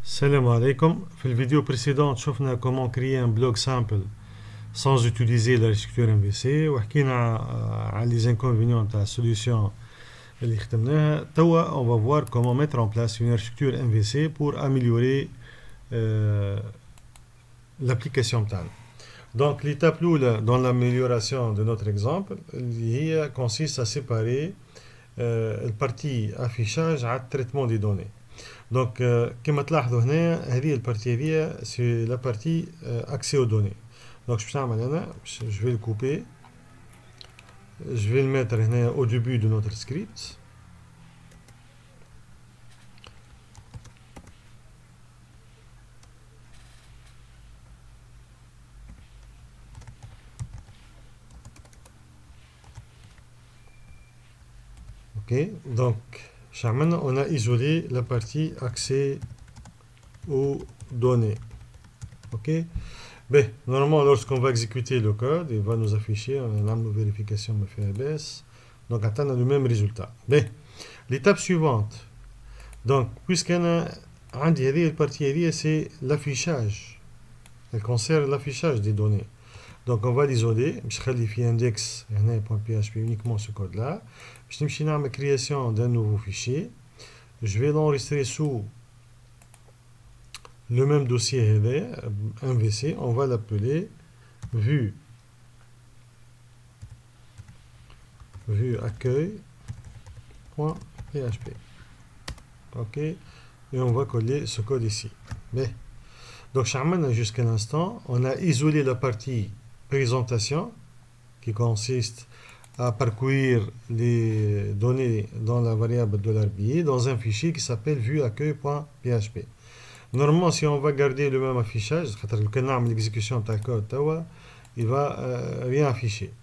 Salam alaikum. Dans la vidéo précédente, nous avons comment créer un blog simple sans utiliser l'architecture MVC. On a parlé des inconvénients de la solution. On va voir comment mettre en place une architecture MVC pour améliorer l'application. Donc, l'étape dans l'amélioration de notre exemple consiste à séparer la partie affichage et traitement des données. Donc, comme vous voyez ici, c'est la partie accès aux données. Donc, je vais le couper. Je vais le mettre au début de notre script. Ok, donc, on a isolé la partie accès aux données. Ok, mais normalement, lorsqu'on va exécuter le code, il va nous afficher une vérification de FBS. Donc, on a le même résultat. Mais l'étape suivante, donc, puisqu'on a la partie, c'est l'affichage. Elle concerne l'affichage des données. Donc, on va l'isoler. Je vais faire index.php uniquement ce code-là. Je vais faire la création d'un nouveau fichier. Je vais l'enregistrer sous le même dossier MVC. On va l'appeler vue accueil.php. Ok, et on va coller ce code ici. Mais, donc, jusqu'à l'instant, on a isolé la partie présentation qui consiste à parcourir les données dans la variable $billet dans un fichier qui s'appelle vue-accueil.php. Normalement, si on va garder le même affichage, l'exécution de code, il ne va rien afficher.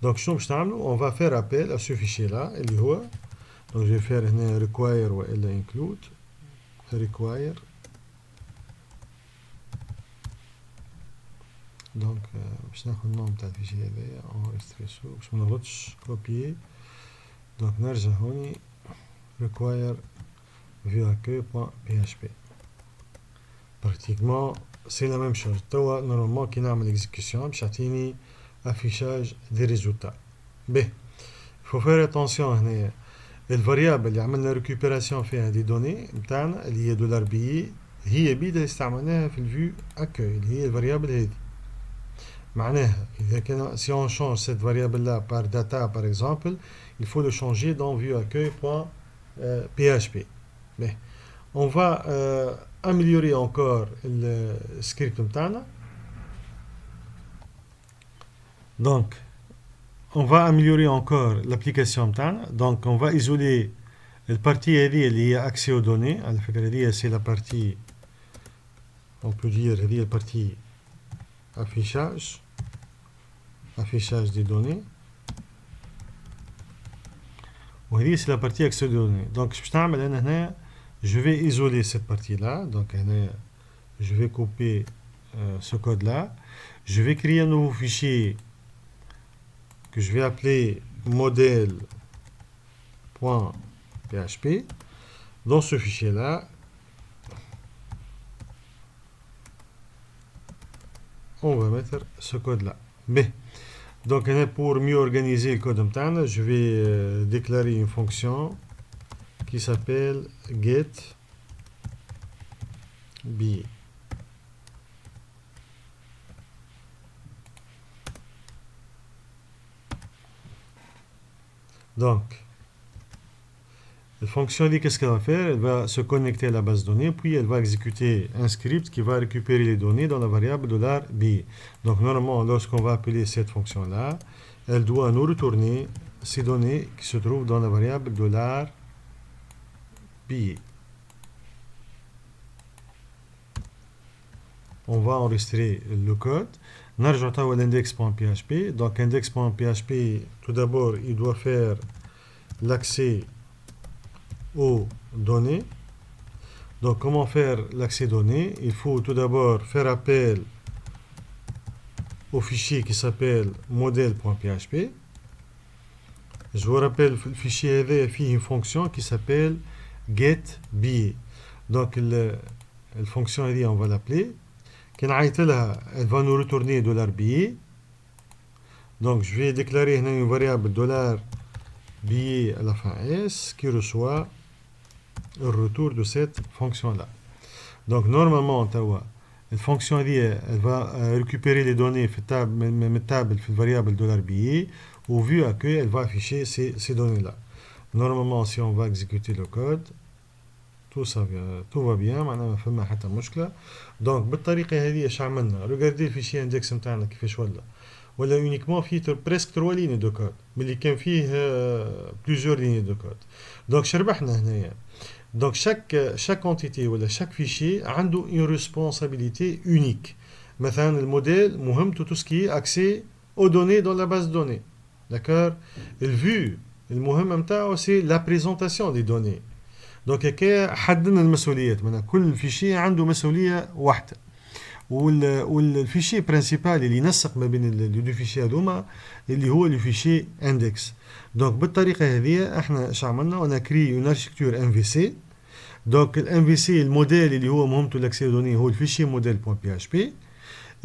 Donc, on va faire appel à ce fichier-là. Donc, je vais faire require ou include. Require. Donc, je vais le nom de le fichier, enregistrer sous, je vais copier. Donc, je vais require vue-accueil.php. Pratiquement, c'est la même chose. Normalement, qui n'a l'exécution, je vais affichage des résultats. B. Il faut faire attention. La variable qui a la récupération des données, qui est $billet, هي بيدا استعملناها في الفيو accueil. هي الفاريابل هذه. معناها si on change cette variable là par data par exemple, il faut le changer dans vue-accueil.php. Mais on va améliorer encore le script. Donc, on va améliorer encore l'application. Donc, on va isoler la partie liée à accès aux données. C'est la partie, on peut dire, la partie affichage des données. Et c'est la partie accès aux données. Donc, je vais isoler cette partie-là. Donc, je vais couper ce code-là. Je vais créer un nouveau fichier que je vais appeler modèle.php. Dans ce fichier-là, on va mettre ce code-là. Mais, donc, pour mieux organiser le code, je vais déclarer une fonction qui s'appelle getBillet. Donc, la fonction dit qu'est-ce qu'elle va faire? Elle va se connecter à la base de données, puis elle va exécuter un script qui va récupérer les données dans la variable $billet. Donc, normalement, lorsqu'on va appeler cette fonction-là, elle doit nous retourner ces données qui se trouvent dans la variable $billet. On va enregistrer le code. نرجع à l'index.php. Donc, index.php, tout d'abord, il doit faire l'accès aux données. Donc, comment faire l'accès aux données? Il faut tout d'abord faire appel au fichier qui s'appelle modèle.php. Je vous rappelle, le fichier avait une fonction qui s'appelle getBillet. Donc, الفونكسيون هذه on va l'appeler كي نعيط لها elle va nous retourner $billet. Donc je vais déclarer une variable $billet à la fin S qui reçoit le retour de cette fonction là. Donc normalement la fonction elle va récupérer les données من التable في variable $billet au vu à que elle va afficher ces données là. Normalement si on va exécuter le code tout va bien معناها ما فما حتى مشكله. دونك بالطريقه هذه اش عملنا ريغاردي الفيشي اندكس نتاعنا كيفاش ولا يونيكمون فيه بريسك 3 ليني دو كود ملي كان فيه بليزيور ليني دو كود. دونك شربحنا هنايا. دونك chaque entité ولا chaque fichier عنده une responsabilité unique. مثلا الموديل مهمته tout ce qui est accès aux données dans la base de données. D'accord. الفيو المهم نتاعو c'est la présentation des données. دونك هكا حددنا المسؤوليات من كل فيشي عنده مسؤوليه واحده والفيشي برينسيبال اللي ينسق ما بين لي دو فيشي هذوما اللي هو لو فيشي اندكس. دونك بالطريقه هذه احنا اش عملنا اون كري اون اركتيكتور ام في سي. دونك الام في سي الموديل اللي هو مهمته لاكسي دوني هو الفيشي model.php.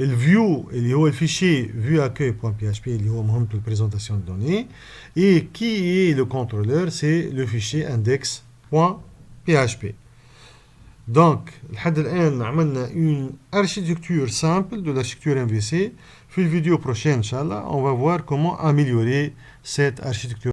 الفيو اللي هو الفيشي view-accueil.php اللي هو مهمته البريزونطاسيون دو دوني. اي كي اي لو كونترولور سي لو فيشي index.php. Donc, لحد الآن عملنا une architecture simple de l'architecture MVC. في الفيديو prochain, Inch'Allah, on va voir comment améliorer cette architecture.